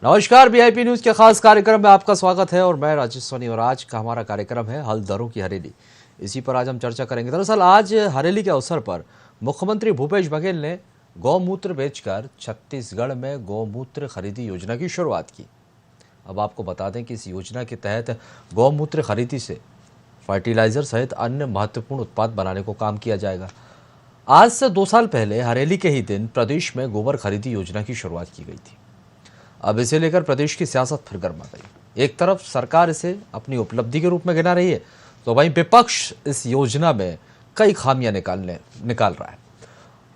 नमस्कार, VIP news के खास कार्यक्रम में आपका स्वागत है और मैं राजेश सोनी। और आज का हमारा कार्यक्रम है हल दरों की हरेली। इसी पर आज हम चर्चा करेंगे। दरअसल आज हरेली के अवसर पर मुख्यमंत्री भूपेश बघेल ने गौमूत्र बेचकर छत्तीसगढ़ में गौमूत्र खरीदी योजना की शुरुआत की। अब आपको बता दें कि इस योजना के तहत गौमूत्र खरीदी से फर्टिलाइजर सहित अन्य महत्वपूर्ण उत्पाद बनाने को काम किया जाएगा। आज से 2 साल पहले हरेली के ही दिन प्रदेश में गोबर खरीदी योजना की शुरुआत की गई थी। अब इसे लेकर प्रदेश की सियासत फिर गर्मा गई। एक तरफ सरकार इसे अपनी उपलब्धि के रूप में गिना रही है, तो वहीं विपक्ष इस योजना में कई खामियां निकाल रहा है।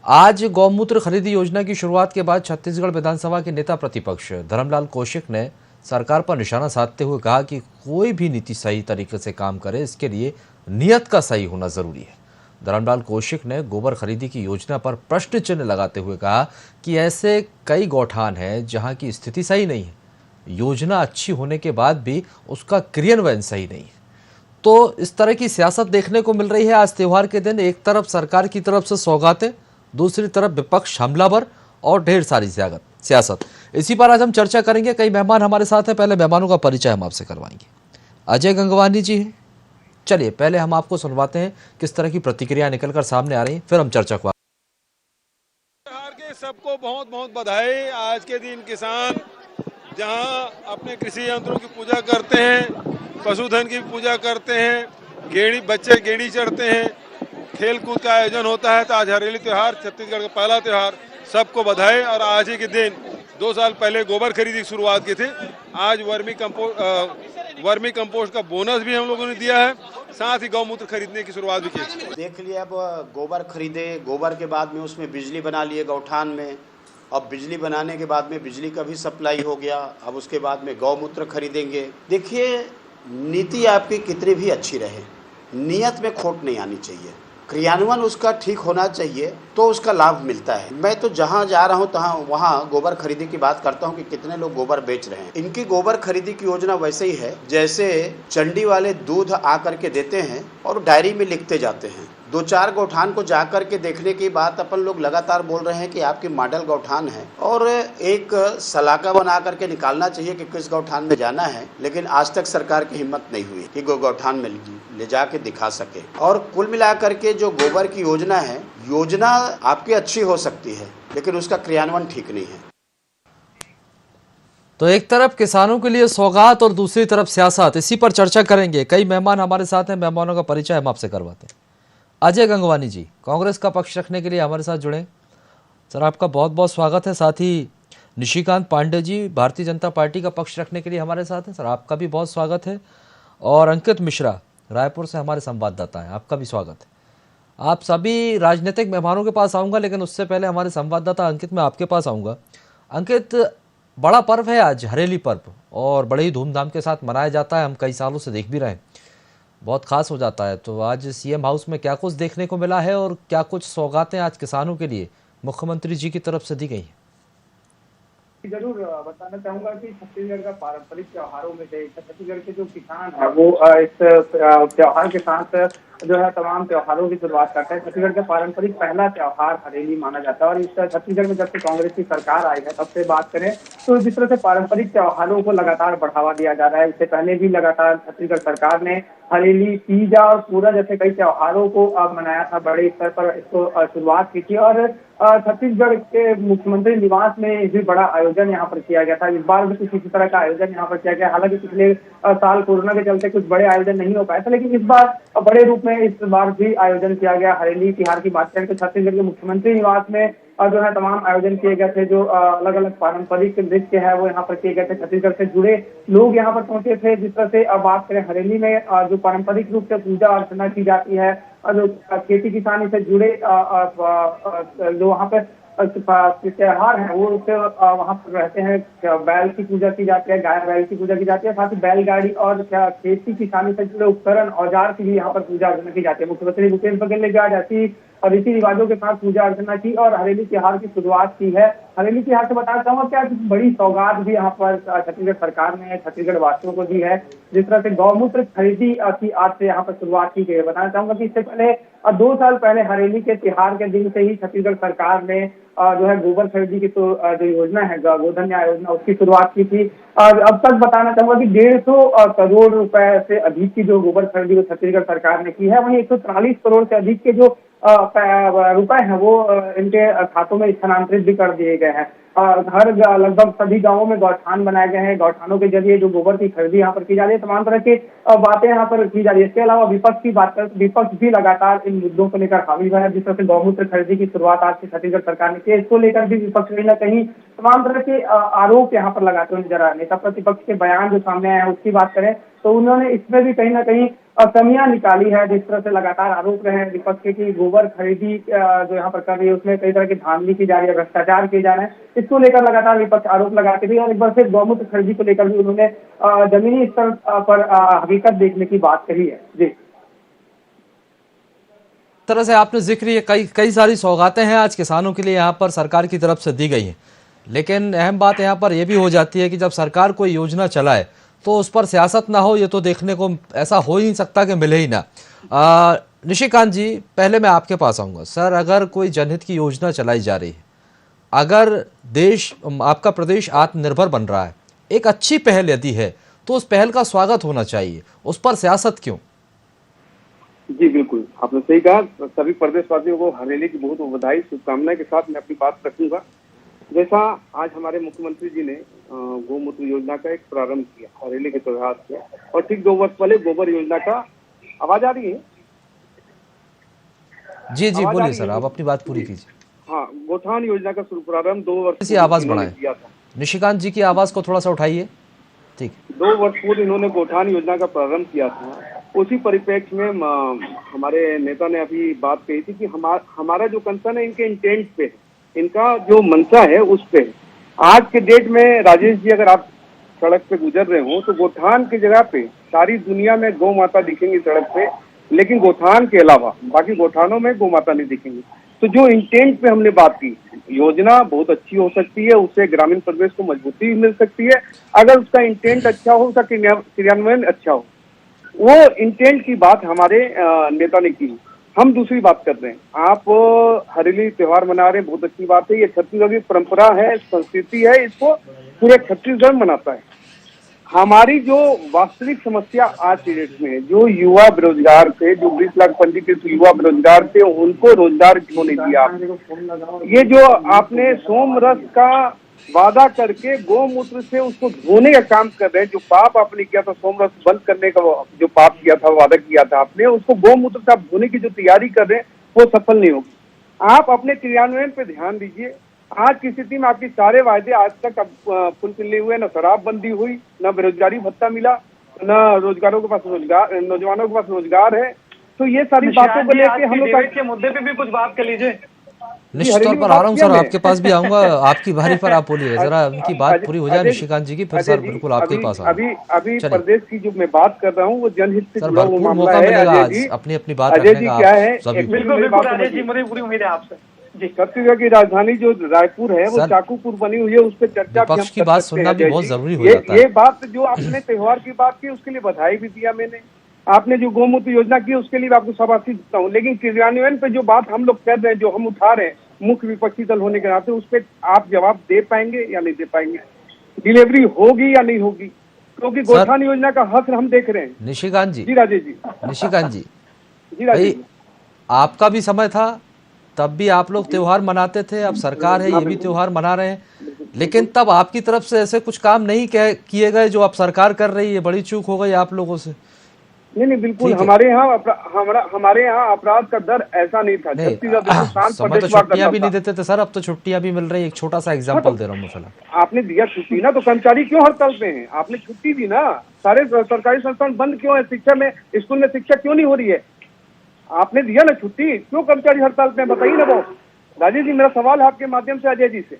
आज गौमूत्र खरीदी योजना की शुरुआत के बाद छत्तीसगढ़ विधानसभा के नेता प्रतिपक्ष धर्मलाल कौशिक ने सरकार पर निशाना साधते हुए कहा कि कोई भी नीति सही तरीके से काम करे, इसके लिए नियत का सही होना जरूरी है। धर्मलाल कौशिक ने गोबर खरीदी की योजना पर प्रश्न चिन्ह लगाते हुए कहा कि ऐसे कई गौठान हैं जहां की स्थिति सही नहीं है, योजना अच्छी होने के बाद भी उसका क्रियान्वयन सही नहीं है। तो इस तरह की सियासत देखने को मिल रही है आज त्योहार के दिन। एक तरफ सरकार की तरफ से सौगातें, दूसरी तरफ विपक्ष हमलावर और ढेर सारी सियासत। इसी पर आज हम चर्चा करेंगे। कई मेहमान हमारे साथ हैं। पहले मेहमानों का परिचय हम आपसे करवाएंगे। अजय गंगवानी जी हैं। चलिए पहले हम आपको सुनवाते हैं किस तरह की प्रतिक्रिया निकलकर सामने आ रही है, फिर हम चर्चा को। बिहार के सबको बहुत बहुत बधाई। आज के दिन किसान जहां अपने कृषि यंत्रों की पूजा करते हैं, पशुधन की पूजा करते हैं, बच्चे गेड़ी चढ़ते हैं, खेल कूद का आयोजन होता है। तो आज हरेली त्योहार छत्तीसगढ़ का पहला त्योहार, सबको बधाई। और आज ही के दिन 2 साल पहले गोबर खरीदी की शुरुआत की थी। आज वर्मी कंपोस्ट का बोनस भी हम लोगों ने दिया है, साथ ही गौमूत्र खरीदने की शुरुआत भी की। देख लिए, अब गोबर खरीदे, गोबर के बाद में उसमें बिजली बना लिए गौठान में। अब बिजली बनाने के बाद में बिजली का भी सप्लाई हो गया। अब उसके बाद में गौमूत्र खरीदेंगे। देखिए, नीति आपकी कितनी भी अच्छी रहे, नियत में खोट नहीं आनी चाहिए, क्रियान्वयन उसका ठीक होना चाहिए, तो उसका लाभ मिलता है। मैं तो जहां जा रहा हूं तहां वहां गोबर खरीदी की बात करता हूं कि कितने लोग गोबर बेच रहे हैं। इनकी गोबर खरीदी की योजना वैसे ही है जैसे चंडी वाले दूध आकर के देते हैं और डायरी में लिखते जाते हैं। 2-4 गौठान को जाकर के देखने की बात अपन लोग लगातार बोल रहे हैं कि आपकी मॉडल गौठान है, और एक सलाका बना करके निकालना चाहिए कि किस गौठान में जाना है। लेकिन आज तक सरकार की हिम्मत नहीं हुई कि गौठान में ले जाके दिखा सके। और कुल मिलाकर के जो गोबर की योजना है, योजना आपकी अच्छी हो सकती है लेकिन उसका क्रियान्वयन ठीक नहीं है। तो एक तरफ किसानों के लिए सौगात और दूसरी तरफ सियासत, इसी पर चर्चा करेंगे। कई मेहमान हमारे साथ हैं, मेहमानों का परिचय हम आपसे करवाते हैं। अजय गंगवानी जी, कांग्रेस का पक्ष रखने के लिए हमारे साथ जुड़े। सर, आपका बहुत बहुत स्वागत है। साथ ही निशिकांत पांडे जी, भारतीय जनता पार्टी का पक्ष रखने के लिए हमारे साथ हैं। सर, आपका भी बहुत स्वागत है। और अंकित मिश्रा, रायपुर से हमारे संवाददाता हैं, आपका भी स्वागत है। आप सभी राजनीतिक मेहमानों के पास आऊँगा, लेकिन उससे पहले हमारे संवाददाता अंकित, मैं आपके पास आऊँगा। अंकित, बड़ा पर्व है आज, हरेली पर्व, और बड़े ही धूमधाम के साथ मनाया जाता है। हम कई सालों से देख भी रहे हैं, बहुत खास हो जाता है। तो आज सीएम हाउस में क्या कुछ देखने को मिला है और क्या कुछ सौगातें आज किसानों के लिए मुख्यमंत्री जी की तरफ से दी गई हैं? जरूर बताना चाहूंगा कि छत्तीसगढ़ का पारंपरिक त्योहारों में से छत्तीसगढ़ के जो किसान है वो इस त्योहार के साथ जो है तमाम त्योहारों की शुरुआत करते हैं। छत्तीसगढ़ का पारंपरिक पहला त्योहार हरेली माना जाता है। और इस छत्तीसगढ़ में जब से कांग्रेस की सरकार आई है तब से बात करें तो जिस तरह से पारंपरिक त्योहारों को लगातार बढ़ावा दिया जा रहा है, इससे पहले भी लगातार छत्तीसगढ़ सरकार ने हरेली, तीजा और पूरा जैसे कई त्योहारों को मनाया था, बड़े स्तर पर इसको शुरुआत की थी। और छत्तीसगढ़ के मुख्यमंत्री निवास में भी बड़ा आयोजन यहाँ पर किया गया था। इस बार भी कुछ इसी तरह का आयोजन यहाँ पर किया गया। हालांकि पिछले साल कोरोना के चलते कुछ बड़े आयोजन नहीं हो पाए थे, लेकिन इस बार बड़े रूप में इस बार भी आयोजन किया गया। हरेली त्योहार की बात करें तो छत्तीसगढ़ के मुख्यमंत्री निवास में जो है तमाम आयोजन किए गए थे। जो अलग अलग पारंपरिक नृत्य है वो यहाँ पर किए गए थे। छत्तीसगढ़ से जुड़े लोग यहाँ पर पहुंचे थे। जिस तरह से अब बात करें हरेली में जो पारंपरिक रूप से पूजा अर्चना की जाती है, जो खेती किसानी से जुड़े जो वहाँ पे त्योहार है वो वहाँ पर रहते हैं। बैल की पूजा की जाती है, गाय बैल की पूजा की जाती है, साथ ही बैलगाड़ी और खेती किसानी से जुड़े उपकरण औजार की भी यहाँ पर पूजा अर्चना की जाती है। मुख्यमंत्री भूपेश बघेल ने भी आज ऐसी रीति रिवाजों के साथ पूजा अर्चना की और हरेली त्योहार की शुरुआत की है। हरेली त्योहार से बताना चाहूंगा क्या बड़ी सौगात भी यहाँ पर छत्तीसगढ़ सरकार ने छत्तीसगढ़ वासियों को दी है। जिस तरह से गौमूत्र खरीदी की आज से यहाँ पर शुरुआत की गई है। बताना चाहूंगा कि इससे पहले 2 साल पहले हरेली के त्योहार के दिन से ही छत्तीसगढ़ सरकार ने जो है गोबर खरीदी की जो योजना है गोधन न्याय योजना उसकी शुरुआत की थी। और अब तक बताना चाहूंगा कि 150 करोड़ रुपए से अधिक की जो गोबर खरीदी वो छत्तीसगढ़ सरकार ने की है। वहीं 143 करोड़ से अधिक के जो रुपए हैं वो इनके खातों में स्थानांतरित भी कर दिए गए हैं। हर लगभग सभी गांवों में गौठान बनाए गए हैं। गौठानों के जरिए जो गोबर की खरीदी यहाँ पर की जा रही है, तमाम तरह की बातें यहाँ पर की जा रही है। इसके अलावा विपक्ष की बात कर विपक्ष भी लगातार इन मुद्दों को लेकर हावी हुआ है। जिस तरह से गौमूत्र खरीदी की शुरुआत आज से छत्तीसगढ़ सरकार ने की, इसको लेकर भी विपक्ष कहीं न कहीं तमाम तरह के आरोप यहाँ पर लगाते हुए नजर आ रहे हैं। नेता प्रतिपक्ष के बयान जो सामने आए हैं उसकी बात करें तो उन्होंने इसमें भी कहीं ना कहीं कमियां निकाली है। जिस तरह से लगातार आरोप रहे हैं विपक्ष के कि गोबर खरीदी जो यहाँ पर कर रही है उसमें कई तरह की धांधली की जा रही है, भ्रष्टाचार किए जा रहे हैं। इसको लेकर लगातार विपक्ष आरोप लगाते थे और एक बार फिर गौमूत्र खरीदी को लेकर भी उन्होंने जमीनी स्तर पर हकीकत देखने की बात कही है। जी, तरह से आपने जिक्र ये कई सारी सौगातें हैं आज किसानों के लिए यहाँ पर सरकार की तरफ से दी गई हैं, लेकिन अहम बात यहाँ पर यह भी हो जाती है कि जब सरकार कोई योजना चलाए तो उस पर सियासत ना हो, ये तो देखने को ऐसा हो ही नहीं सकता कि मिले ही ना। निशिकांत जी, पहले मैं आपके पास आऊँगा। सर, अगर कोई जनहित की योजना चलाई जा रही है, अगर देश आपका प्रदेश आत्मनिर्भर बन रहा है, एक अच्छी पहल यदि है तो उस पहल का स्वागत होना चाहिए, उस पर सियासत क्यों? जी बिल्कुल, आपने सही कहा। सभी प्रदेशवासियों को हरेली की बहुत बधाई, शुभकामनाएं के साथ मैं अपनी बात रखूंगा। जैसा आज हमारे मुख्यमंत्री जी ने गौमूत्र योजना का एक प्रारंभ किया हरेली के त्योहार से, और ठीक 2 वर्ष पहले गोबर योजना का, आवाज आ रही है? जी जी बोलिए सर, आप अपनी बात पूरी कीजिए। हाँ, गौठान योजना का शुरू प्रारंभ 2 वर्ष इसी आवाज बढ़ाएं। निशिकांत जी की आवाज को थोड़ा सा उठाइए। ठीक, 2 वर्ष पूर्व इन्होंने गौठान योजना का प्रारंभ किया था। उसी परिप्रेक्ष्य में हमारे नेता ने अभी बात कही थी कि हमारा जो कंसर्न है इनके इंटेंट पे, इनका जो मंशा है उस पे। आज के डेट में राजेश जी, अगर आप सड़क पे गुजर रहे हो तो गौठान की जगह पे सारी दुनिया में गौ माता दिखेंगी सड़क पे, लेकिन गौठान के अलावा बाकी गौठानों में गौ माता नहीं दिखेंगी। तो जो इंटेंट पे हमने बात की, योजना बहुत अच्छी हो सकती है, उससे ग्रामीण परिवेश को मजबूती भी मिल सकती है अगर उसका इंटेंट अच्छा हो, उसका क्रियान्वयन अच्छा हो। वो इंटेंट की बात हमारे नेता ने की। हम दूसरी बात कर रहे हैं। आप हरेली त्योहार मना रहे हैं, बहुत अच्छी बात है। ये छत्तीसगढ़ की परंपरा है, संस्कृति है, इसको पूरे छत्तीसगढ़ मनाता है। हमारी जो वास्तविक समस्या आज के डेट में है, जो युवा बेरोजगार थे, जो 20 लाख पंजीकृत युवा बेरोजगार थे, उनको रोजगार क्यों नहीं दिया? ये जो आपने सोम रस का वादा करके गौमूत्र से उसको धोने का काम कर रहे हैं, जो पाप आपने किया था, सोम रस बंद करने का जो पाप किया था, वादा किया था आपने, उसको गौमूत्र से आप धोने की जो तैयारी कर रहे हैं वो सफल नहीं होगी। आप अपने क्रियान्वयन पे ध्यान दीजिए। आज की स्थिति में आपके सारे वायदे आज तक फुलफिल नहीं हुए। न शराबबंदी हुई, न बेरोजगारी भत्ता मिला, न रोजगारों के पास रोजगार, नौजवानों के पास रोजगार है। तो ये सारी बातों को लेकर हम लोग के मुद्दे पे भी कुछ बात कर लीजिए। निश्चित तौर पर आ रहा हूँ सर, आपके पास भी आऊंगा। आपकी बारी पर आप बोलिए, जरा उनकी बात पूरी हो जाए निशिकांत जी की, फिर सर बिल्कुल आपके पास आऊंगा। अभी प्रदेश की जो मैं बात कर रहा हूँ वो जनहित से जुड़ा हुआ मामला मौका है। मिलेगा आज अपनी अपनी बात अजय रखने जी का। क्या है, बिल्कुल राजेश जी, मुझे पूरी उम्मीद है आपसे। जी, छत्तीसगढ़ की राजधानी जो रायपुर है वो चाकूपुर बनी हुई है, उस पर चर्चा विपक्ष की बात सुनना भी बहुत जरूरी हो जाता है। ये बात जो आपने त्योहार की बात की उसके लिए बधाई भी दिया मैंने। आपने जो गौमूत्र योजना की उसके लिए आपको शाबाशी देता हूँ, लेकिन क्रियान्वयन पे जो बात हम लोग कर रहे हैं, जो हम उठा रहे हैं मुख्य विपक्षी दल होने के नाते, उस पर आप जवाब दे पाएंगे या नहीं दे पाएंगे? डिलीवरी होगी या नहीं होगी? क्योंकि गौठान योजना का हश्र हम देख रहे हैं। निशिकांत जी, जी राजेश जी, निशिकांत जी, जी राजेश जी, आपका भी समय था, तब भी आप लोग त्योहार मनाते थे। अब सरकार है, ये भी त्योहार मना रहे हैं, लेकिन तब आपकी तरफ से ऐसे कुछ काम नहीं किए गए जो अब सरकार कर रही है। बड़ी चूक हो गई आप लोगों से। नहीं बिल्कुल, हमारे यहाँ अपराध का दर ऐसा नहीं था। समय तो छुट्टियां भी नहीं देते थे सर, अब तो छुट्टियां भी मिल रही है। एक छोटा सा एग्जांपल दे रहा हूँ मैं। आपने दिया छुट्टी ना, तो कर्मचारी क्यों हड़ताल पे हैं? आपने छुट्टी दी ना, सारे सरकारी संस्थान बंद क्यों है? शिक्षा में, स्कूल में शिक्षा क्यों नहीं हो रही है? आपने दिया ना छुट्टी, क्यों कर्मचारी हड़ताल पे? बताइए ना वो। राजेश जी, मेरा सवाल है आपके माध्यम से अजय जी से।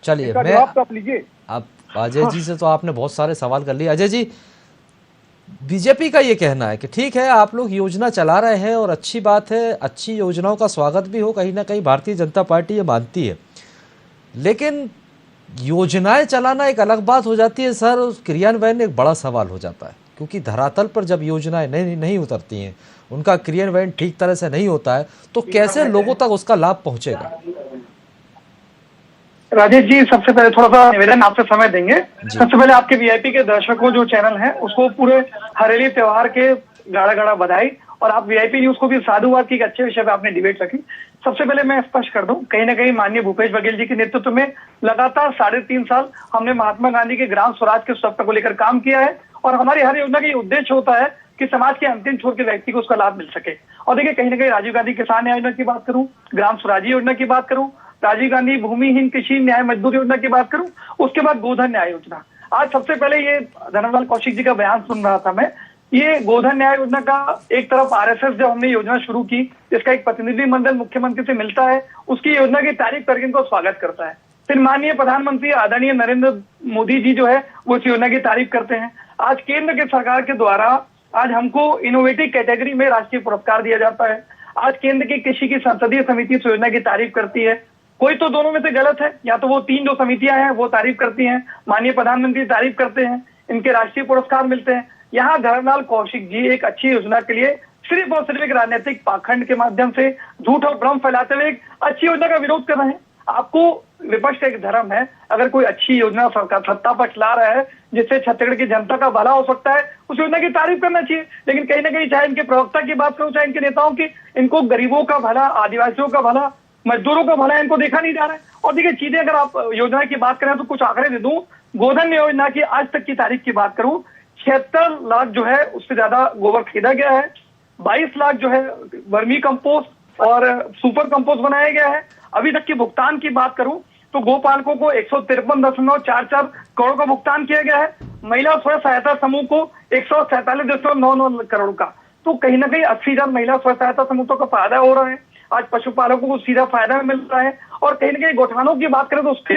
चलिए, जवाब तो आप लीजिए। अब अजय जी से तो आपने बहुत सारे सवाल कर लिए। अजय जी, बीजेपी का ये कहना है कि ठीक है, आप लोग योजना चला रहे हैं और अच्छी बात है, अच्छी योजनाओं का स्वागत भी हो, कहीं ना कहीं भारतीय जनता पार्टी ये मानती है, लेकिन योजनाएं चलाना एक अलग बात हो जाती है सर, उस क्रियान्वयन एक बड़ा सवाल हो जाता है, क्योंकि धरातल पर जब योजनाएं नहीं उतरती हैं, उनका क्रियान्वयन ठीक तरह से नहीं होता है, तो कैसे लोगों तक उसका लाभ पहुंचेगा। राजेश जी, सबसे पहले थोड़ा सा निवेदन, आपसे समय देंगे। सबसे पहले आपके वीआईपी के दर्शकों जो चैनल है उसको पूरे हरेली त्योहार के गाड़ा गाड़ा बधाई, और आप वीआईपी न्यूज को भी साधुवाद की एक अच्छे विषय पे आपने डिबेट रखी। सबसे पहले मैं स्पष्ट कर दूं, कहीं ना कहीं माननीय भूपेश बघेल जी के नेतृत्व में लगातार 3.5 साल हमने महात्मा गांधी के ग्राम स्वराज के स्वप्न को लेकर काम किया है, और हमारी हर योजना का ये उद्देश्य होता है कि समाज के अंतिम छोर के व्यक्ति को उसका लाभ मिल सके। और देखिए, कहीं ना कहीं राजीव गांधी किसान योजना की बात करूं, ग्राम स्वराज योजना की बात करूं, राजीव गांधी भूमिहीन कृषि न्याय मजदूर योजना की बात करूं, उसके बाद गोधन न्याय योजना। आज सबसे पहले ये धर्मलाल कौशिक जी का बयान सुन रहा था मैं, ये गोधन न्याय योजना का एक तरफ आरएसएस जब हमने योजना शुरू की, जिसका एक प्रतिनिधिमंडल मुख्यमंत्री से मिलता है, उसकी योजना की तारीफ करके इनको स्वागत करता है। फिर माननीय प्रधानमंत्री आदरणीय नरेंद्र मोदी जी जो है वो इस योजना की तारीफ करते हैं। आज केंद्र के सरकार के द्वारा आज हमको इनोवेटिव कैटेगरी में राष्ट्रीय पुरस्कार दिया जाता है। आज केंद्र की कृषि की संसदीय समिति इस योजना की तारीफ करती है। कोई तो दोनों में से गलत है, या तो वो 3 जो समितियां हैं वो तारीफ करती हैं, माननीय प्रधानमंत्री तारीफ करते हैं, इनके राष्ट्रीय पुरस्कार मिलते हैं। यहाँ धर्मलाल कौशिक जी एक अच्छी योजना के लिए सिर्फ और सिर्फ एक राजनीतिक पाखंड के माध्यम से झूठ और भ्रम फैलाते हुए एक अच्छी योजना का विरोध कर रहे हैं। आपको विपक्ष का एक धर्म है, अगर कोई अच्छी योजना सरकार सत्ता पर चला रहा है जिससे छत्तीसगढ़ की जनता का भला हो सकता है, उस योजना की तारीफ करना चाहिए। लेकिन कहीं ना कहीं चाहे इनके प्रवक्ता की बात करूं, चाहे इनके नेताओं की, इनको गरीबों का भला, आदिवासियों का भला, मजदूरों का भला इनको देखा नहीं जा रहा है। और देखिए चीजें, अगर आप योजना की बात करें तो कुछ आंकड़े दे दूं। गोधन योजना की आज तक की तारीख की बात करूं, 76 लाख जो है उससे ज्यादा गोबर खरीदा गया है, 22 लाख जो है वर्मी कंपोस्ट और सुपर कंपोस्ट बनाया गया है। अभी तक के भुगतान की बात करूं तो गोपालकों को 153.44 करोड़ का भुगतान किया गया है, महिला स्वयं सहायता समूह को 147.99 करोड़ का। तो कहीं ना कहीं 80,000 महिला स्वयं सहायता समूहों का फायदा हो रहा है। आज पशुपालकों को सीधा फायदा मिल रहा है। और कहीं ना कहीं गौठानों की बात करें तो उसके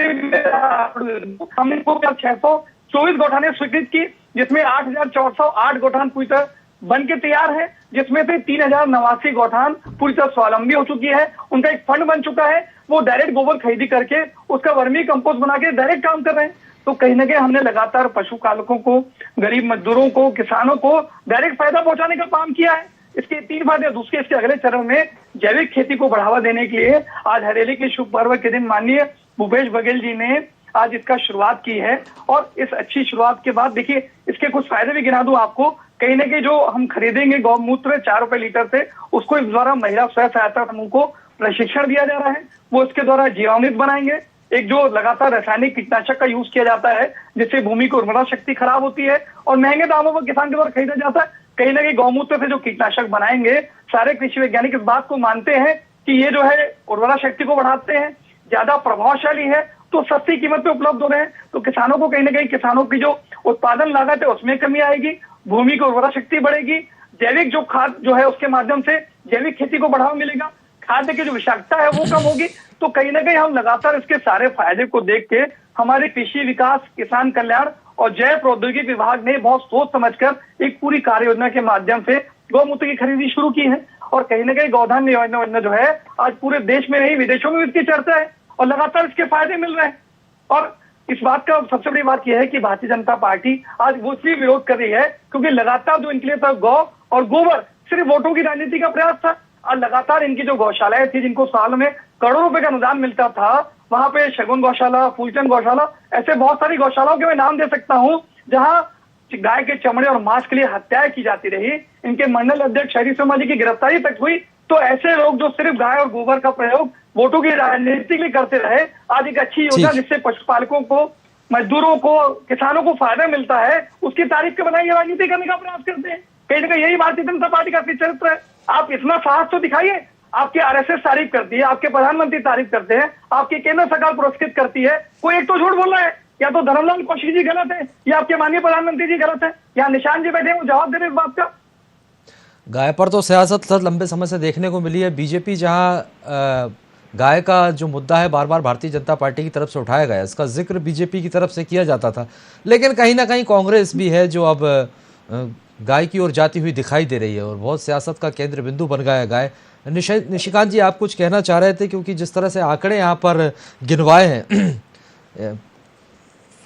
हमने 624 गौठानें स्वीकृत की, जिसमें 8,408 गौठान पूरी तरह बन के तैयार है, जिसमें से 3,089 गौठान पूरी तरह स्वावलंबी हो चुकी है। उनका एक फंड बन चुका है, वो डायरेक्ट गोबर खरीदी करके उसका वर्मी कंपोस्ट बना के डायरेक्ट काम कर रहे हैं। तो कहीं ना कहीं हमने लगातार पशुपालकों को, गरीब मजदूरों को, किसानों को डायरेक्ट फायदा पहुंचाने का काम किया है। इसके 3 फायदे। दूसरे, इसके अगले चरण में जैविक खेती को बढ़ावा देने के लिए आज हरेली के शुभ पर्व के दिन माननीय भूपेश बघेल जी ने आज इसका शुरुआत की है। और इस अच्छी शुरुआत के बाद देखिए इसके कुछ फायदे भी गिना दूं आपको। कहीं ना कहीं जो हम खरीदेंगे गौमूत्र 4 रुपए लीटर से, उसको इस द्वारा महिला स्वयं सहायता समूह को प्रशिक्षण दिया जा रहा है, वो इसके द्वारा जीवामृत बनाएंगे। एक जो लगातार रासायनिक कीटनाशक का यूज किया जाता है जिससे भूमि की उर्वरा शक्ति खराब होती है और महंगे दामों पर किसान के द्वारा खरीदा जाता है, कहीं ना कहीं गौमूत्र से जो कीटनाशक बनाएंगे, सारे कृषि वैज्ञानिक इस बात को मानते हैं कि ये जो है उर्वरा शक्ति को बढ़ाते हैं, ज्यादा प्रभावशाली है, तो सस्ती कीमत पे उपलब्ध हो रहे हैं। तो किसानों को कहीं ना कहीं किसानों की जो उत्पादन लागत है उसमें कमी आएगी, भूमि की उर्वरा शक्ति बढ़ेगी, जैविक जो खाद जो है उसके माध्यम से जैविक खेती को बढ़ावा मिलेगा, खाद्य की जो विषाक्तता है वो कम होगी। तो कहीं ना कहीं हम लगातार इसके सारे फायदे को देख के हमारे कृषि विकास, किसान कल्याण और जैव प्रौद्योगिकी विभाग ने बहुत सोच समझकर एक पूरी कार्य योजना के माध्यम से गौमूत्र की खरीदी शुरू की है। और कहीं ना कहीं गोधन योजना जो है आज पूरे देश में नहीं विदेशों में इसकी चर्चा है और लगातार इसके फायदे मिल रहे हैं। और इस बात का सबसे बड़ी बात यह है कि भारतीय जनता पार्टी आज वो इसलिए विरोध कर रही है क्योंकि लगातार जो इनके लिए था गौ और गोबर सिर्फ वोटों की राजनीति का प्रयास था। और लगातार इनकी जो गौशालाएं थी जिनको साल में करोड़ों रुपए का अनुदान मिलता था, वहां पे शगुन गौशाला, फूलचंद गौशाला, ऐसे बहुत सारी गौशालाओं के मैं नाम दे सकता हूं जहां गाय के चमड़े और मांस के लिए हत्याएं की जाती रही। इनके मंडल अध्यक्ष हरीश शर्मा जी की गिरफ्तारी तक हुई। तो ऐसे लोग जो सिर्फ गाय और गोबर का प्रयोग वोटों की राजनीति के लिए करते रहे, आज एक अच्छी योजना जिससे पशुपालकों को, मजदूरों को, किसानों को फायदा मिलता है, उसकी तारीफ के बनाई राजनीति करने का प्रयास करते हैं। कहीं ना कहीं यही भारतीय जनता पार्टी का चरित्र है। आप इतना साहस तो दिखाइए। आपकी आरएसएस तारीफ करती है, आपके प्रधानमंत्री तारीफ करते हैं, आपकी केंद्र सरकार पुरस्कृत करती है, कोई एक तो झूठ बोल रहा है। या तो धर्मलाल कौशिक जी गलत है या आपके माननीय प्रधानमंत्री जी गलत है। यहाँ निशान जी बैठे वो जवाब दे रहे इस बात का। गाय पर तो सियासत सर लंबे समय से देखने को मिली है। बीजेपी जहां गाय का जो मुद्दा है बार बार भारतीय जनता पार्टी की तरफ से उठाया गया, इसका जिक्र बीजेपी की तरफ से किया जाता था, लेकिन कहीं ना कहीं कांग्रेस भी है जो अब गाय की ओर जाती हुई दिखाई दे रही है और बहुत सियासत का केंद्र बिंदु बन गया है गाय। निशिकांत जी, आप कुछ कहना चाह रहे थे, क्योंकि जिस तरह से आंकड़े यहाँ पर गिनवाए हैं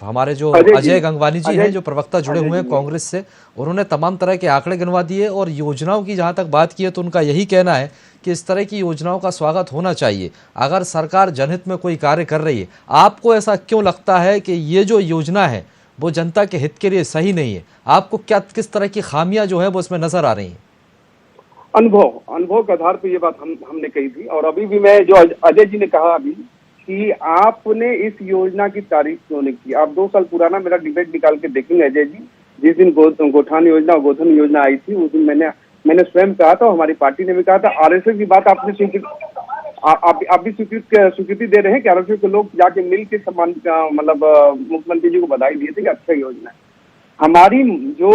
हमारे जो अजय गंगवानी जी हैं, जो प्रवक्ता जुड़े हुए हैं कांग्रेस से, उन्होंने तमाम तरह के आंकड़े गिनवा दिए और योजनाओं की जहां तक बात की है तो उनका यही कहना है कि इस तरह की योजनाओं का स्वागत होना चाहिए अगर सरकार जनहित में कोई कार्य कर रही है। आपको ऐसा क्यों लगता है कि ये जो योजना है वो जनता के हित के लिए सही नहीं है? आपको क्या किस तरह की खामियां जो है वो इसमें नजर आ रही हैं? अनुभव के आधार पर ये बात हमने कही थी, और अभी भी मैं जो अजय जी ने कहा अभी कि आपने इस योजना की तारीफ क्यों नहीं की। आप 2 साल पुराना मेरा डिबेट निकाल के देखेंगे अजय जी, जिस दिन गोठान योजना और गोधन योजना आई थी उस दिन मैंने स्वयं कहा था, हमारी पार्टी ने भी कहा था। आरएसएस की बात आपने आप भी स्वीकृति दे रहे हैं कि आरएसएस के लोग जाके मिल के सम्मान मतलब मुख्यमंत्री जी को बधाई दिए थे कि अच्छा योजना है। हमारी जो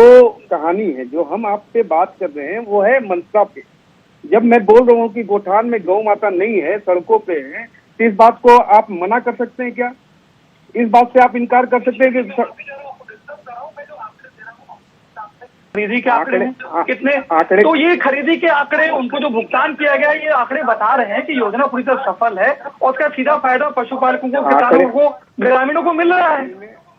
कहानी है, जो हम आपसे बात कर रहे हैं, वो है मंशा पे। जब मैं बोल रहा हूँ कि गोठान में गौ माता नहीं है, सड़कों पे है, तो इस बात को आप मना कर सकते हैं क्या? इस बात से आप इनकार कर सकते हैं कि खरीदी के आंकड़े कितने आंकड़े? तो ये खरीदी के आंकड़े, उनको जो भुगतान किया गया, ये आंकड़े बता रहे हैं कि योजना पूरी तरह सफल है और उसका सीधा फायदा पशुपालकों को, किसानों को, ग्रामीणों को मिल रहा है।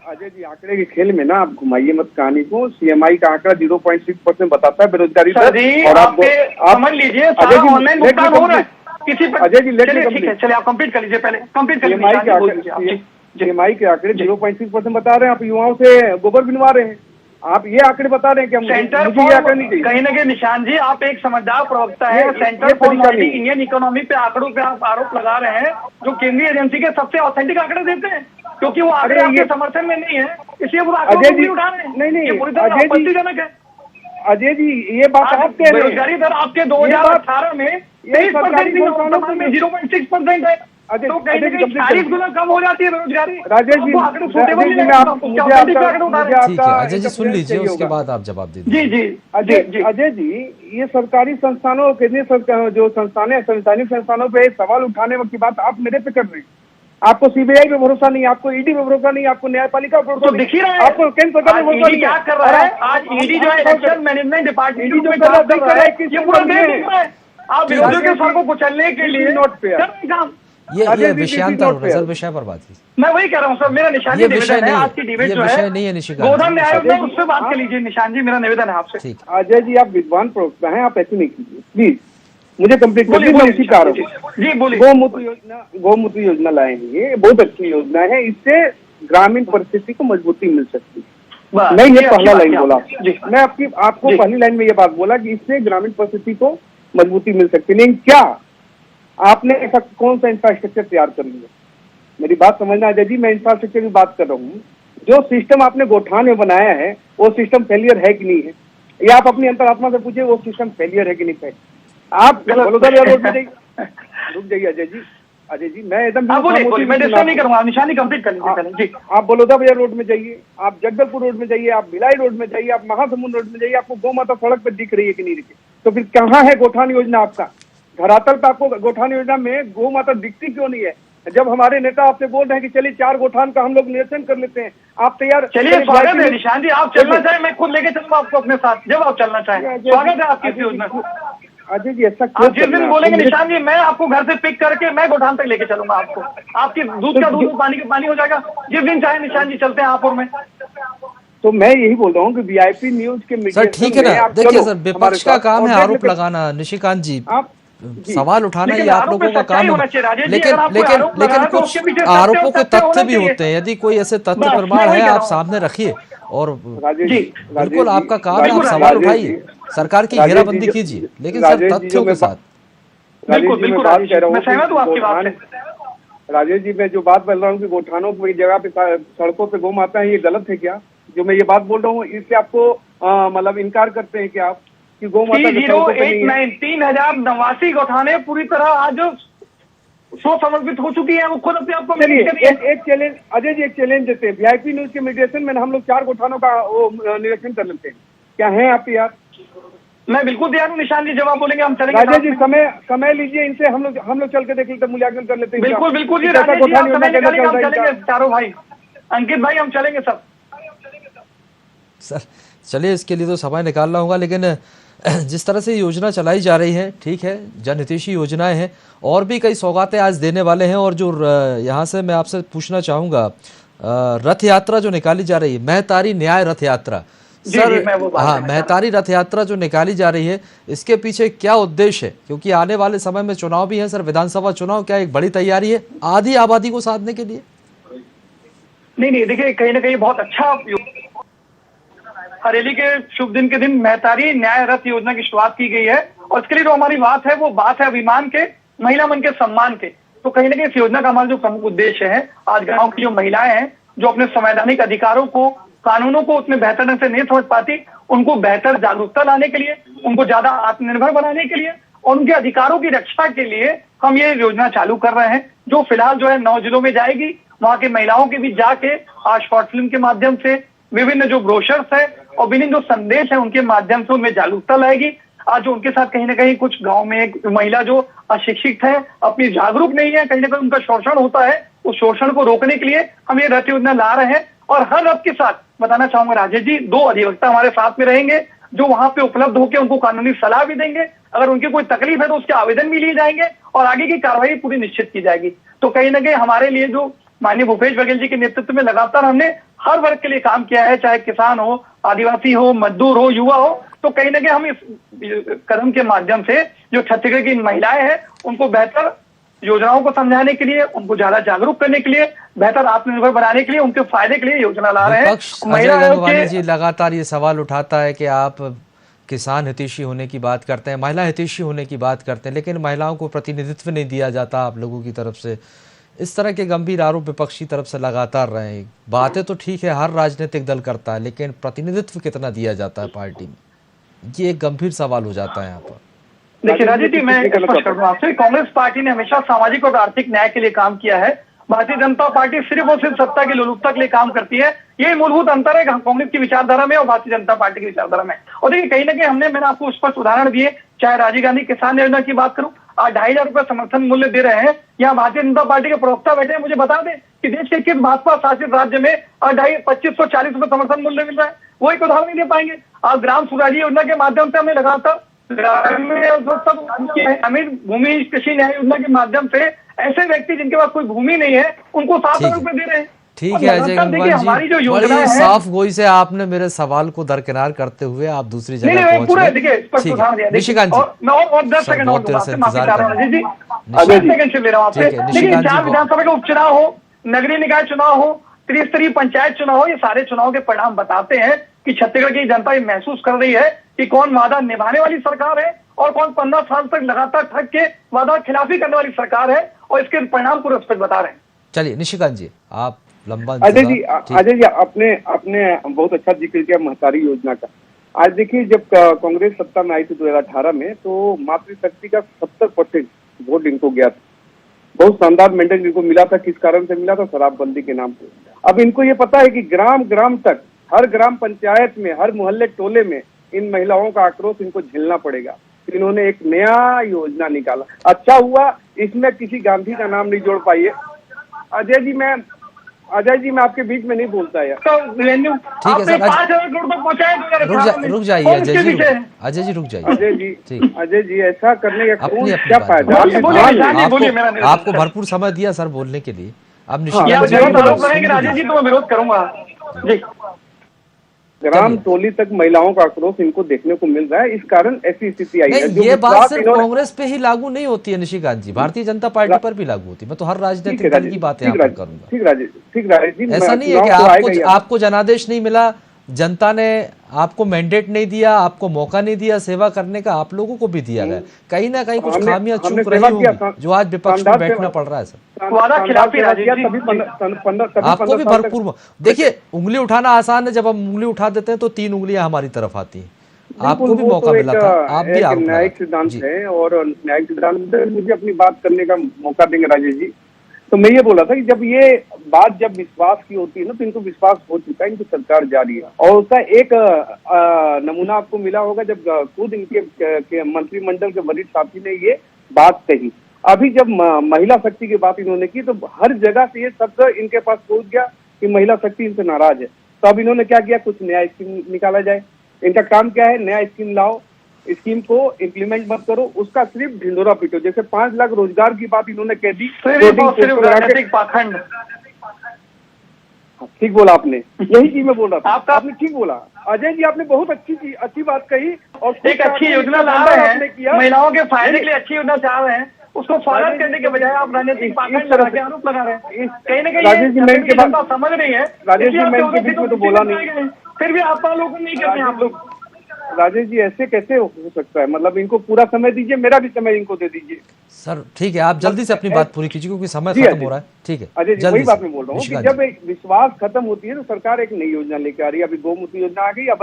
अजय जी, आंकड़े के खेल में ना आप घुमाइए मत कहानी को। सीएमआई का आंकड़ा 0.6% बताता है बेरोजगारी दर, और आप समझ लीजिए ऑनलाइन भुगतान हो रहा है किसी पर। अजय जी, ठीक है, चलिए आप कंप्लीट कर लीजिए, पहले कंप्लीट कर लीजिए। सीएमआई के आंकड़े 0.6% बता रहे हैं। आप युवाओं से गोबर बिनवा रहे हैं, आप ये आंकड़े बता रहे हैं कि सेंटर कहीं ना कहीं निशान जी, आप एक समझदार प्रवक्ता है। सेंटर फॉर इंडियन इकोनॉमी पे आंकड़ों पे आप आरोप लगा रहे हैं, जो केंद्रीय एजेंसी के सबसे ऑथेंटिक आंकड़े देते हैं, क्योंकि वो आंकड़े आपके समर्थन में नहीं है, इसलिए वो आंकड़े नहीं उठा रहे हैं। नहीं, पूरी तरह आपत्तिजनक है। अजय जी, ये बात आप कह रहे हैं। बेरोजगारी दर आपके 2018 में 23% थी, वर्तमान में 0.6% है। तो कहीं ना कहीं 40 गुना कम हो जाती है बेरोजगारी। राजेश जी, ठीक है अजय जी, सुन लीजिए, उसके बाद आप जवाब दीजिए। जी अजय जी, ये सरकारी संस्थानों, केंद्रीय जो संस्थान संवैधानिक संस्थानों पे सवाल उठाने की बात आप मेरे पे कर रहे हैं। आपको सीबीआई पे भरोसा नहीं, आपको ईडी पे भरोसा नहीं, आपको न्यायपालिका पे भरोसा दिख ही रहा है, आपको केंद्र सरकार पे भरोसा नहीं। क्या कर रहा है आज ईडी जो है, इलेक्शन मैनेजमेंट डिपार्टमेंट जो कर रहा है, ये पूरा देश देख रहा है। आप विरोधियों के स्वर को कुचलने के लिए नोट पे ये विषयांतर हो रहा है सर, विषय पर बात की। मैं वही कह रहा हूँ सर, मेरा निशान निवेदन है, आज की डिबेट जो है नहीं है निशिकांत, गोधन न्याय में उससे बात कर लीजिए। निशान जी, मेरा निवेदन है आपसे। अजय जी, आप विद्वान प्रवक्ता हैं, आप ऐसे नहीं कीजिए प्लीज, मुझे कंप्लीट कर दीजिए। उसी कारण जी बोलिए। गौमूत्र योजना लाए हैं, ये बहुत अच्छी योजना है, इससे ग्रामीण परिस्थिति को मजबूती मिल सकती है। मैं ये पहला लाइन बोला, मैं आपको पहली लाइन में ये बात बोला कि इससे ग्रामीण परिस्थिति को मजबूती मिल सकती है। लेकिन क्या आपने ऐसा कौन सा इंफ्रास्ट्रक्चर तैयार कर लिया? मेरी बात समझना अजय जी, मैं इंफ्रास्ट्रक्चर की बात कर रहा हूँ। जो सिस्टम आपने गोठान में बनाया है वो सिस्टम फेलियर है कि नहीं है, या आप अपनी अंतरात्मा से पूछिए वो सिस्टम फेलियर है कि नहीं है। आप बड़ौदा रोड में जाइए, रुक जाइए अजय जी, मैं एकदम मैं डिस्टर्ब नहीं करूंगा, निशानी कंप्लीट कर लीजिए पहले जी। आप बड़ौदा बाजार रोड में जाइए, आप जगदलपुर रोड में जाइए, आप भिलाई रोड में जाइए, आप महासमुंद रोड में जाइए, आपको गौ माता सड़क पर दिख रही है कि नहीं दिखी? तो फिर कहाँ है गोठान योजना आपका? धरातल पर आपको गोठान योजना में गौ माता दिखती क्यों नहीं है? जब हमारे नेता आपसे बोल रहे हैं कि चलिए 4 गोठान का हम लोग निरीक्षण कर लेते हैं, आप तैयार? चलिए, स्वागत है निशान जी, आप चलना चाहें मैं खुद लेके चलूंगा आपको अपने साथ, जब आप चलना चाहें। स्वागत है आपकी इस योजना। अजय जी, ऐसा आप जिस दिन बोलेंगे निशान जी, मैं आपको घर से पिक करके मैं गोठान तक लेके चलूंगा आपको। आपकी दूध का दूध, पानी का पानी हो जाएगा। जिस दिन चाहे निशान जी, चलते हैं आप और मैं। तो मैं यही बोल रहा हूँ कि वीआईपी न्यूज के मीडिया सर ठीक है ना, देखिए सर, विपक्ष का काम है आरोप लगाना, निशिकांत जी सवाल उठाना, ये आप लोगों का काम है। लेकिन कुछ आरोपों के तथ्य भी होते हैं, यदि कोई ऐसे तथ्य प्रमाण है आप सामने रखिए, और बिल्कुल आपका काम है, आप सवाल उठाइए, सरकार की घेराबंदी कीजिए, लेकिन सर तथ्यों के साथ। बिल्कुल मैं सहमत हूँ आपकी बात से। राजेश जी, मैं जो बात बोल रहा हूँ कि गोठानों की जगह पे सड़कों पे गौ माता है, ये गलत है क्या? जो मैं ये बात बोल रहा हूँ इससे आपको मतलब इनकार करते हैं कि आप कि गौ माता 3089 गोठाने पूरी तरह आज सो समर्पित हो चुकी है, वो खुद अपने आपको। एक चैलेंज अजय जी, एक चैलेंज देते हैं, वीआईपी न्यूज के मीडिएशन में हम लोग 4 गोठानों का निरीक्षण कर लेते हैं, क्या है आप तैयार? मैं बिल्कुल तैयार हूँ निशान जी, जवाब बोलेंगे हम चलेंगे। राजेश जी, समय लीजिए, इनसे हम लोग चल के देख लेते, मूल्यांकन कर लेते हैं। बिल्कुल बिल्कुल जी, राजेश जी, आप समय निकालेंगे, हम चलेंगे चारों भाई, अंकित भाई, हम चलेंगे सब। सर चलिए, इसके लिए तो समय निकालना होगा, लेकिन जिस तरह से योजना चलाई जा रही है, ठीक है, जनहितैषी योजनाएं हैं, और भी कई सौगातें आज देने वाले हैं। और जो यहाँ से मैं आपसे पूछना चाहूँगा, रथ यात्रा जो निकाली जा रही है, महतारी न्याय रथ यात्रा, सर, मैं वो बात हाँ, करना महतारी रथ यात्रा जो निकाली जा रही है, इसके पीछे क्या उद्देश्य है? क्योंकि आने वाले समय में चुनाव भी है सर, विधानसभा चुनाव, क्या एक बड़ी तैयारी है आधी आबादी को साधने के लिए? नहीं, देखिए, कहीं ना कहीं बहुत अच्छा हरेली के शुभ दिन के दिन महतारी न्याय रथ योजना की शुरुआत की गई है। और इसके लिए जो हमारी बात है, वो बात है अभिमान के, महिला मन के सम्मान के। तो कहीं ना कहीं इस योजना का हमारा जो प्रमुख उद्देश्य है, आज गांव की जो महिलाएं हैं जो अपने संवैधानिक अधिकारों को, कानूनों को उतने बेहतर ढंग से नहीं समझ पाती, उनको बेहतर जागरूकता लाने के लिए, उनको ज्यादा आत्मनिर्भर बनाने के लिए और उनके अधिकारों की रक्षा के लिए हम ये योजना चालू कर रहे हैं, जो फिलहाल जो है 9 जिलों में जाएगी। वहां के महिलाओं के बीच जाके आज शॉर्ट फिल्म के माध्यम से, विभिन्न जो ब्रोशर्स है और विभिन्न जो संदेश है उनके माध्यम से उनमें जागरूकता लाएगी। आज जो उनके साथ कहीं ना कहीं कुछ गांव में एक महिला जो अशिक्षित है, अपनी जागरूक नहीं है, कहीं ना कहीं उनका शोषण होता है, उस शोषण को रोकने के लिए हम ये रथ योजना ला रहे हैं। और हर रथ के साथ बताना चाहूंगा राजेश जी, 2 अधिवक्ता हमारे साथ में रहेंगे, जो वहां पे उपलब्ध होकर उनको कानूनी सलाह भी देंगे। अगर उनकी कोई तकलीफ है तो उसके आवेदन भी लिए जाएंगे और आगे की कार्रवाई पूरी निश्चित की जाएगी। तो कहीं ना कहीं हमारे लिए जो माननीय भूपेश बघेल जी के नेतृत्व में लगातार हमने हर वर्ग के लिए काम किया है, चाहे किसान हो, आदिवासी हो, मजदूर हो, युवा हो। तो कहीं ना कहीं हम इस कदम के माध्यम से जो छत्तीसगढ़ की महिलाएं हैं उनको बेहतर योजनाओं को समझाने के लिए, उनको ज्यादा जागरूक करने के लिए, बेहतर आत्मनिर्भर बनाने के लिए, उनके फायदे के लिए योजना ला रहे हैं। विपक्ष अजय गंगवानी जी लगातार ये सवाल उठाता है कि आप किसान हितैषी होने की बात करते हैं, महिला हितैषी होने की बात करते हैं, लेकिन महिलाओं को प्रतिनिधित्व नहीं दिया जाता आप लोगों की तरफ से। इस तरह के गंभीर आरोप विपक्षी तरफ से लगातार रहे हैं। बातें तो ठीक है, हर राजनीतिक दल करता है, लेकिन प्रतिनिधित्व कितना दिया जाता है पार्टी में, ये एक गंभीर सवाल हो जाता है यहाँ पर। देखिए राजीव जी, मैं स्पष्ट कर दूं आपसे, कांग्रेस पार्टी ने हमेशा सामाजिक और आर्थिक न्याय के लिए काम किया है। भारतीय जनता पार्टी सिर्फ और सिर्फ सत्ता की लोलुपता के लिए काम करती है। ये मूलभूत अंतर है कांग्रेस की विचारधारा में और भारतीय जनता पार्टी की विचारधारा में। और देखिए, कहीं ना कहीं मैंने आपको स्पष्ट उदाहरण दिए, चाहे राजीव गांधी किसान योजना की बात करूं, आज 2,500 रुपए समर्थन मूल्य दे रहे हैं। यहाँ भारतीय जनता पार्टी के प्रवक्ता बैठे हैं, मुझे बता दें कि देश के किस भाजपा शासित राज्य में 2540 रुपए समर्थन मूल्य मिल रहा है, वो एक उदाहरण नहीं दे पाएंगे। आज ग्राम स्वराज योजना के माध्यम से हमने लगातार ग्रामीण भूमि कृषि न्याय योजना के माध्यम से ऐसे व्यक्ति जिनके पास कोई भूमि नहीं है उनको 700 रुपए दे रहे हैं। ठीक है अजय गंगवानी जी, बड़ी साफ गोई से आपने मेरे सवाल को दरकिनार करते हुए आप दूसरी जगह पहुंच गए। निशिकांत जी, और 10 सेकंड बहुत देर से इंतजार कर रहे हैं। 10 सेकंड से ले रहा हूँ आपसे। लेकिन 4 विधानसभा का उपचुनाव हो, नगरीय निकाय चुनाव हो, त्रिस्तरीय पंचायत चुनाव हो, ये सारे चुनाव के परिणाम बताते हैं कि छत्तीसगढ़ की जनता ये महसूस कर रही है कि कौन वादा निभाने वाली सरकार है और कौन 15 साल तक लगातार ठग के वादा खिलाफी करने वाली सरकार है, और इसके परिणाम पूरे स्पष्ट बता रहे हैं। चलिए निशिकांत जी, आप लंबा अजय जी आपने बहुत अच्छा जिक्र किया महतारी योजना का। आज देखिए, जब कांग्रेस सत्ता में आई थी 2018 में, तो मातृशक्ति का 70% वोट इनको गया था। बहुत शानदार मेंटेन इनको मिला था। किस कारण से मिला था? शराबबंदी के नाम पे। अब इनको ये पता है कि ग्राम ग्राम तक, हर ग्राम पंचायत में, हर मोहल्ले टोले में इन महिलाओं का आक्रोश इनको झेलना पड़ेगा। तो इन्होंने एक नया योजना निकाला। अच्छा हुआ इसमें किसी गांधी का नाम नहीं जोड़ पाइए। अजय जी मैं आपके बीच में नहीं बोलता यार। तो ठीक है सर, 5,000 करोड़ तक पहुंचाए। रुक जाइए अजय जी, अजय जी रुक जाइए। अजय जी ऐसा करने का अपनी क्या फायदा? आपको भरपूर समय दिया सर बोलने के लिए। अब राजेश जी तो मैं विरोध करूंगा जी। ग्राम टोली तक महिलाओं का आक्रोश इनको देखने को मिल रहा है, इस कारण ऐसी स्थिति आई है। ये बात सिर्फ कांग्रेस पे ही लागू नहीं होती है निशिकांत जी, भारतीय जनता पार्टी पर भी लागू होती है। मैं तो हर राजनीतिक दल की बातें यहाँ पर करूंगा। ठीक राजेश जी, ऐसा नहीं है कि आपको जनादेश नहीं मिला, जनता ने आपको मैंडेट नहीं दिया, आपको मौका नहीं दिया सेवा करने का, आप लोगों को भी दिया गया। कहीं ना कहीं कुछ खामियां चूक रही होंगी जो आज विपक्ष में बैठना पड़ रहा है सर। आपको भी भरपूर देखिए, उंगली उठाना आसान है, जब हम उंगली उठा देते हैं तो 3 उंगलियां हमारी तरफ आती हैं। आपको भी मौका मिला था, आप भी न्यायिक सिद्धांत है और न्यायिक सिद्धांत मुझे अपनी बात करने का मौका देंगे राजेश जी। तो मैं ये बोला था कि जब ये बात जब विश्वास की होती है ना, तो इनको विश्वास हो चुका है, इनकी सरकार जारी है। और उसका एक नमूना आपको मिला होगा जब खुद इनके मंत्रिमंडल के वरिष्ठ साथी ने ये बात कही। अभी जब महिला शक्ति की बात इन्होंने की तो हर जगह से ये शब्द इनके पास पहुंच गया कि महिला शक्ति इनसे नाराज है। तो अब इन्होंने क्या किया, कुछ नया स्कीम निकाला जाए। इनका काम क्या है, नया स्कीम लाओ, स्कीम को इम्प्लीमेंट मत करो, उसका सिर्फ ढिंडोरा पीटो। जैसे 5 लाख रोजगार की बात इन्होंने कह दी, सिर्फ राजनीतिक पाखंड। ठीक बोला आपने, यही चीज मैं बोल रहा था। आपने ठीक बोला अजय जी, आपने बहुत अच्छी बात कही। और एक अच्छी योजना ला रहे हैं, महिलाओं के फायदे के लिए अच्छी योजना चाह रहे हैं, उसको स्वागत करने के बजाय आप राजनीतिक पाखंड लगा के आरोप लगा रहे हैं। कहीं ना कहीं राजेश जी, मैं इनके जनता समझ रही है, राजेश जी, मैं इनके बीच में तो बोला नहीं, फिर भी आप लोग नहीं करते आप लोग। राजेश जी ऐसे कैसे हो सकता है? मतलब इनको पूरा समय दीजिए, मेरा भी समय इनको दे दीजिए। सर ठीक है, आप जल्दी से अपनी बात पूरी कीजिए क्योंकि समय खत्म हो रहा है। ठीक है अजय जी, वही बात मैं बोल रहा हूँ कि जब एक विश्वास खत्म होती है तो सरकार एक नई योजना लेकर आ रही है। अभी गौमूत्र योजना आ गई, अब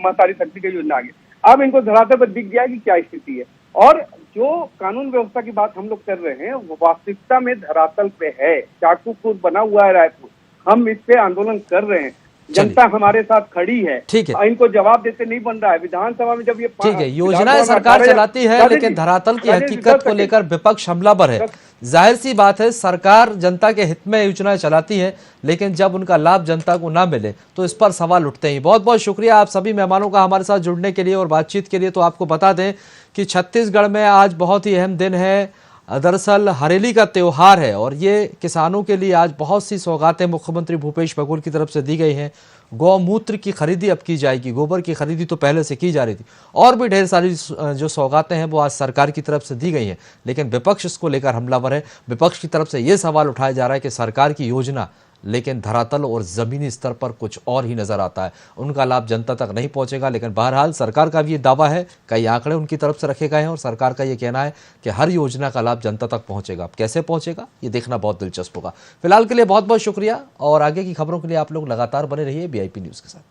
महतारी शक्ति की योजना आ गई। अब इनको धरातल पर दिख गया कि क्या स्थिति है, और जो कानून व्यवस्था की बात हम लोग कर रहे हैं वो वास्तविकता में धरातल पे है। चाकू खुद बना हुआ है रायपुर, हम इस पे आंदोलन कर रहे हैं, जनता हमारे साथ खड़ी है। ठीक है, इनको जवाब देते नहीं बन रहा है। विधानसभा में जब ये ठीक है, योजनाएं सरकार चलाती है लेकिन धरातल की हकीकत को लेकर विपक्ष हमलावर है। जाहिर सी बात है, सरकार जनता के हित में योजनाएं चलाती है लेकिन जब उनका लाभ जनता को ना मिले तो इस पर सवाल उठते हैं। बहुत बहुत शुक्रिया आप सभी मेहमानों का हमारे साथ जुड़ने के लिए और बातचीत के लिए। तो आपको बता दें कि छत्तीसगढ़ में आज बहुत ही अहम दिन है। दरअसल हरेली का त्योहार है और ये किसानों के लिए आज बहुत सी सौगातें मुख्यमंत्री भूपेश बघेल की तरफ से दी गई हैं। गौमूत्र की खरीदी अब की जाएगी, गोबर की खरीदी तो पहले से की जा रही थी, और भी ढेर सारी जो सौगातें हैं वो आज सरकार की तरफ से दी गई हैं। लेकिन विपक्ष इसको लेकर हमलावर है। विपक्ष की तरफ से ये सवाल उठाया जा रहा है कि सरकार की योजना लेकिन धरातल और ज़मीनी स्तर पर कुछ और ही नज़र आता है, उनका लाभ जनता तक नहीं पहुंचेगा। लेकिन बहरहाल सरकार का भी ये दावा है, कई आंकड़े उनकी तरफ से रखे गए हैं और सरकार का ये कहना है कि हर योजना का लाभ जनता तक पहुंचेगा। अब कैसे पहुंचेगा ये देखना बहुत दिलचस्प होगा। फिलहाल के लिए बहुत बहुत शुक्रिया और आगे की खबरों के लिए आप लोग लगातार बने रहिए VIP न्यूज़ के साथ।